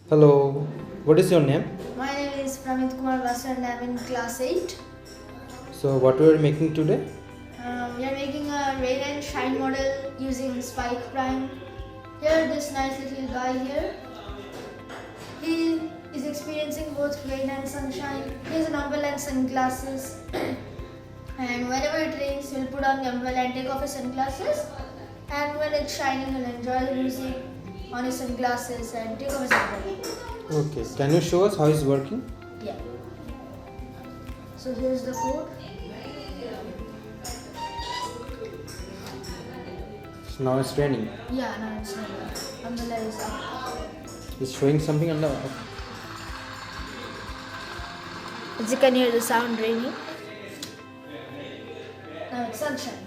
Hello, what is your name? My name is Pramit Kumar Basu and I am in class 8. So, what we are making today? We are making a rain and shine model using Spike Prime. Here, this nice little guy here, he is experiencing both rain and sunshine. He has an umbrella and sunglasses. And whenever it rains, he'll put on the umbrella and take off his sunglasses. And when it's shining, he'll enjoy the music on his sunglasses and take off his umbrella. Okay, can you show us how it's working? Yeah. So here's the code. So now it's raining. Yeah, now it's not. Umbrella is up. It's showing something on the. As you can hear the sound raining. Now it's sunshine.